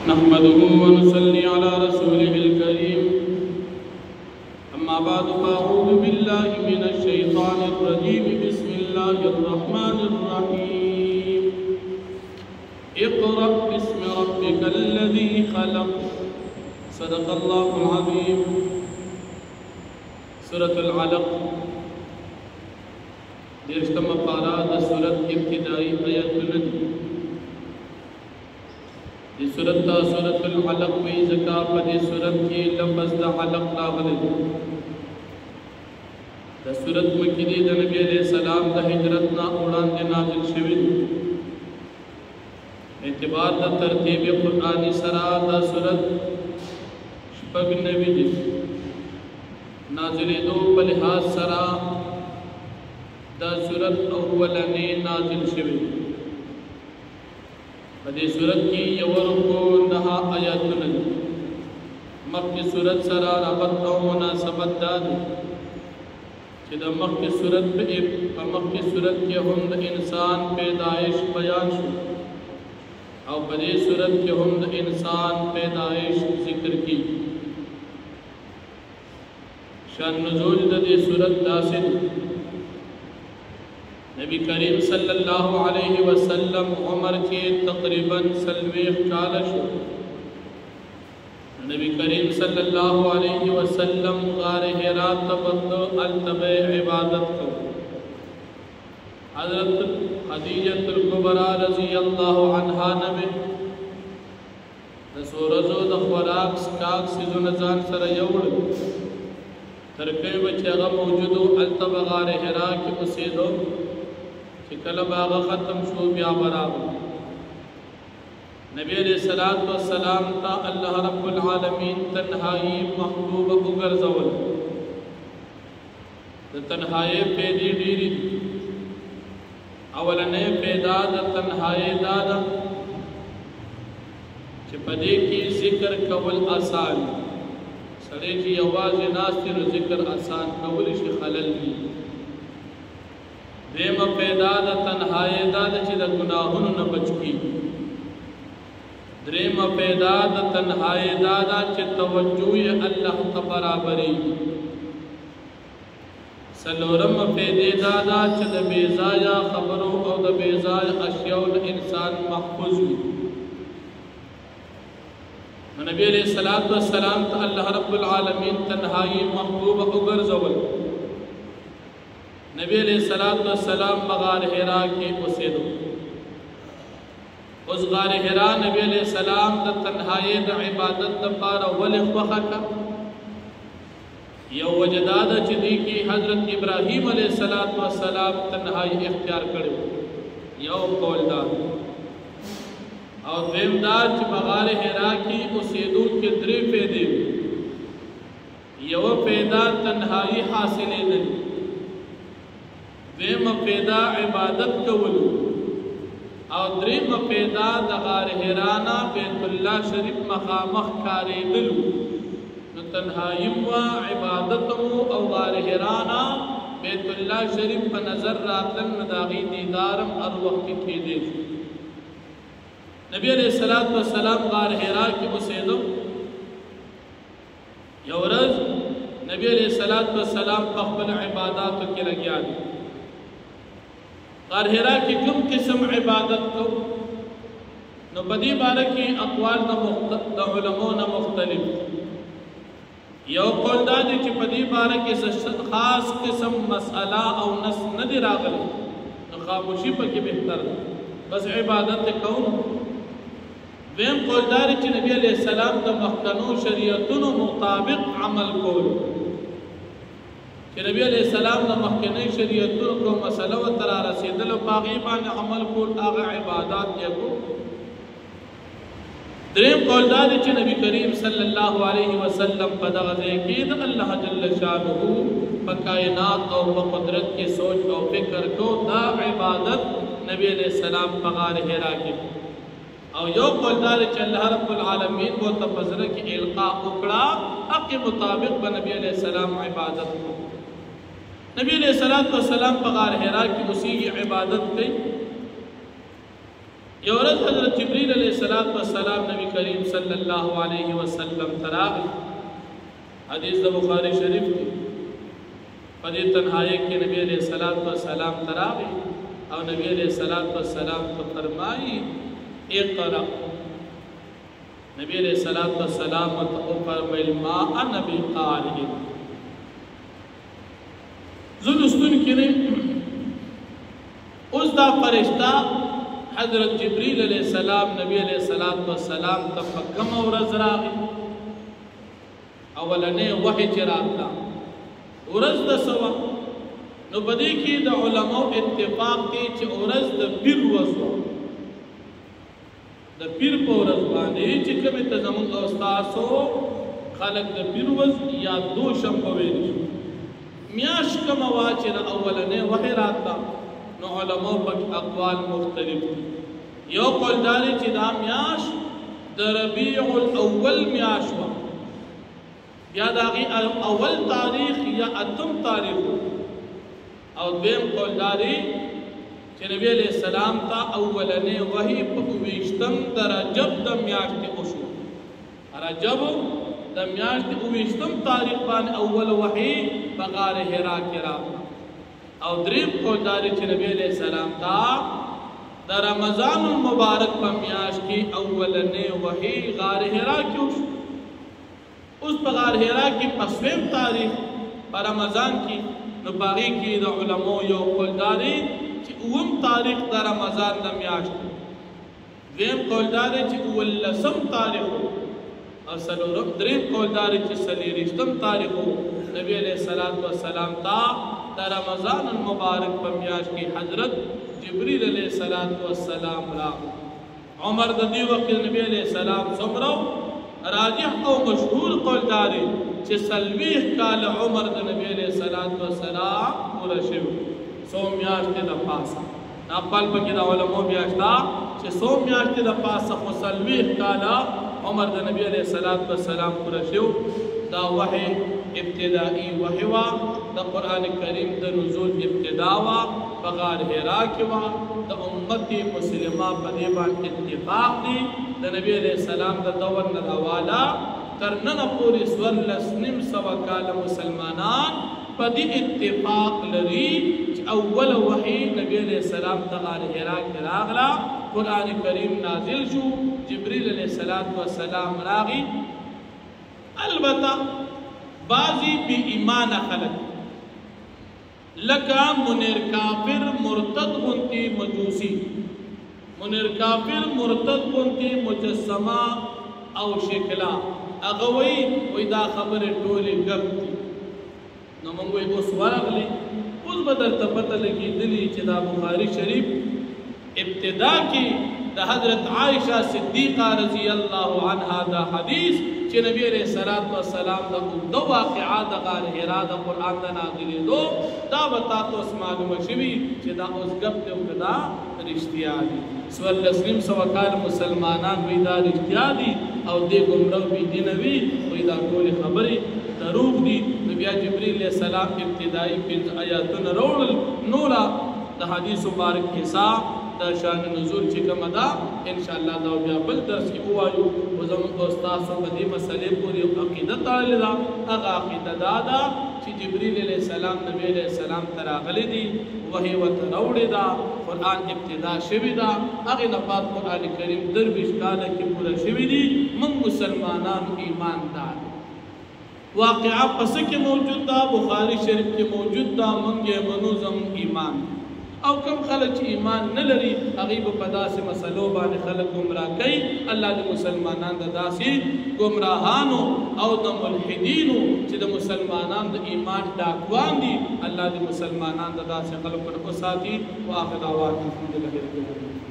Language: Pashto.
نحمده ونصلي على رسوله الكريم أما بعد فأعوذ بالله من الشيطان الرجيم بسم الله الرحمن الرحيم اقرأ باسم ربك الذي خلق صدق الله العظيم سورة العلق دیرشتم پارا دا سورت ابتدائی آیتونه دی سورت دا سورت العلق وی زکا پا دی سورت کی لفظ دا علق راغلی دا سورت مکی دا نبی علیہ السلام دا حجرتنا اوڑان دی نازل شوید اعتبار دا ترتیب قرآنی سرا دا سورت شپگ نبی دی نازلی دو بلحاظ سرا دا سورت اولانی نازل شوی بدی سورت کی یورکو نہا آیاتنا مکی سورت سرا ربط او مناسبت داد کہ دا مکی سورت کے ہند انسان پیدائش بیان شو او بدی سورت کے ہند انسان پیدائش ذکر کی شان نزول دا دی سورت داسد نبی کریم صلی اللہ علیہ وسلم عمر کے تقریباً سلویخ کال شو نبی کریم صلی اللہ علیہ وسلم غار حرا تبت التبع عبادت کو حضرت خدیجۃ الکبریٰ رضی اللہ عنہا نبی رسو رزو دخوراک سکاک سیزو نزان سر یوڑ ترکے بچے غا موجودو التبع غار حرا کی اسیدو کلب آغا ختم شو بیا برابر نبی علیہ السلام تا اللہ رب العالمین تنہائی محبوب اگر زول تنہائی پیدی ڈیری اولنے پیدا تنہائی دادا چپدے کی ذکر کول آسان سڑے کی آواز ناستر ذکر آسان کولیش خلل بھی دیم پیدا دا تنہائی دادا چی دا گناہن نبچ کی دریم پیدا دا تنہائی دادا چی توجوی اللہ تبرابری سلورم پیدے دادا چی دا بیزایا خبروں او دا بیزایا اشیاء انسان محفوظ ہوئی نبی علیہ السلام تا اللہ رب العالمین تنہائی محبوب اگر زول نبی علیہ السلام بغار حرا کے اسیدو اس غار حرا نبی علیہ السلام دا تنہائی دا عبادت دا پارا ولخ وخکا یو وجدادا چدی کی حضرت ابراہیم علیہ السلام تنہائی اختیار کرو یو قول دا اور دویم دا چی بغار حرا کی اسیدو کے دری پیدے یو پیدا تنہائی حاصلے دن دریم پیدا عبادت کولو او دریم پیدا دا غار حرانا بیت اللہ شریف مخامخ کاری دلو نو تنہایم و عبادتمو او غار حرانا بیت اللہ شریف پا نظر راتن نداغی دیدارم ار وقت کی دے نبی علیہ السلام غار حرا کی اسیدو یورز نبی علیہ السلام پخبل عباداتو کی لگیا دی غار حرا کی کم قسم عبادت کو نو بدی بارکی اقوال دا علمون مختلف یو قول دا دی چی بدی بارکی خاص قسم مسئلہ او نس ندی راغل نو خاموشی پا کی بہتر بس عبادت کون ویم قول داری چی نبی علیہ السلام دا مخکنو شریعتونو مطابق عمل کول کہ نبی علیہ السلام دا مخکنی شریعتوں کو مسئلہ و ترا رسیدل و باغیبان عمل کول آغا عبادات کیا کو دریم قول دادی چی نبی کریم صلی اللہ علیہ وسلم پا دغزے کی دا اللہ جل شانہو پا کائنات اور پا قدرت کی سوچ اور فکر کو دا عبادت نبی علیہ السلام پا غار حرا کی او یو قول دادی چی اللہ رب العالمین کو تفضل کی القاء اکڑا حق مطابق با نبی علیہ السلام عبادت کو نبی علیہ السلام پا غار حرا کی اسی عبادت کی یورد حضرت جبریل علیہ السلام نبی کریم صلی الله علیه وسلم تراغی حدیث دا بخاری شریف کی پدی تنہائی کے نبی علیہ السلام تراغی اور نبی علیہ السلام تو فرمائی اقرأ نبی علیہ السلام تو فرمائی ما انا بقارئ زلستن کی اس دا فرشتہ حضرت جبریل علیہ السلام نبی علیہ السلام تفکم اور ازراغی اولنے وحی چراتا ورز دا سوا نو بدی کی دا علماء اتفاق کی چھ ورز دا پیر وزو دا پیر پا ورز باندی چھ کمی تزمون استاسو خلق دا پیر وز یا دو شمپویلی میاش کم واچی دا اولنے وحی راتا نو علماء پاک اقوال مختلف یو قول داری چی دا میاش دا ربیع الاول میاش وا یا داغی اول تاریخ یا اتم تاریخ او دویم قول داری چی نبی علیہ السلام تا اولنے وحی پاکویشتم دا رجب دا میاش تی اشو رجب دا میاش تی اویشتم تاریخ بان اول وحی بغار حرا کرا او دریم قول داری چی نبی علیہ السلام تا دا رمضان المبارک پا میاش کی اولنے وحی غار حرا کیوں شو اس پا غار حرا کی پسویم تاریخ پا رمضان کی نباغی کی دا علماء یو قول داری چی اوم تاریخ دا رمضان دا میاش کی دویم قول داری چی اولسم تاریخ اور سلورم دریم قول داری چی سلیرشتم تاریخ نبی علیہ السلام تا دا رمضان المبارک پر میاش کی حضرت جبریل علیہ السلام را عمر دا دی وقت نبی علیہ السلام سمرو راجح او مشہور قول داری چھ سلویح کال عمر دا نبی علیہ السلام پورا شو سو میاشتی دا پاسا ناپال پکی دا علماء بیاشتا چھ سو میاشتی دا پاسا خو سلویح کالا عمر دا نبی علیہ السلام پورا شو دا وحی ابتدائی وحیوا دا قرآن کریم دا نزول ابتداوا بغار حرا کیوا دا امتی مسلمہ پدیبان اتفاق دی دا نبی علیہ السلام دا دور ندوالا ترنن پوری سورلسنم سوا کال مسلمانان پدی اتفاق لری اول وحی نبی علیہ السلام دا غار حرا کراغلا قرآن کریم نازل شو جبریل علیہ السلام راغی البتہ بعضی بی ایمان خلق لکا منیر کافر مرتد بنتی مجوسی منیر کافر مرتد بنتی مجسمہ او شکلا اغوی وی دا خبر ٹولی گب تی نو منگوی اس ورق لی اس بدر تپتہ لگی دلی چی دا بخاری شریف ابتدا کی دا حضرت عائشہ صدیقہ رضی اللہ عنہ دا حدیث چی نبی علیہ السلام دا دو واقعات دا غار حرا دا قرآن دا نازلی دو دا بتا تو اس معلوم شوی چی دا اس گب دے اکدا رشتیا دی سوال لسلم سوکال مسلمانان وی دا رشتیا دی او دے گمراو بی دینوی وی دا کولی خبری دروغ دی نبی جبریل علیہ السلام ابتدائی پنز آیاتون روڑل نولا دا حدیث مبارک حسا دا شان نزول چکم دا انشاءاللہ دا بیا بل درس کی اوائیو وزم استاسو بدی مسئلے پوری عقیدت آلی دا اگا عقیدت دا چی جبریل علیہ السلام نبی علیہ السلام تراغلی دی وحی و تروڑی دا قرآن ابتدا شوی دا اگی نفات قرآن کریم درویش کالا کی پورا شوی دی من مسلمانان ایمان دار واقعہ پس کے موجود دا بخاری شریف کے موجود دا منگے منوزم ایمان او کم خلق چی ایمان نلری اغیب پدا سے مسئلو بان خلق گمراہ کئی اللہ دے مسلمانان دا داسی گمراہانو او دا ملحدینو چی دا مسلمانان دا ایمان ڈاکوان دی اللہ دے مسلمانان دا داسی خلق پر اساتی و آخر آوات الحمدللہ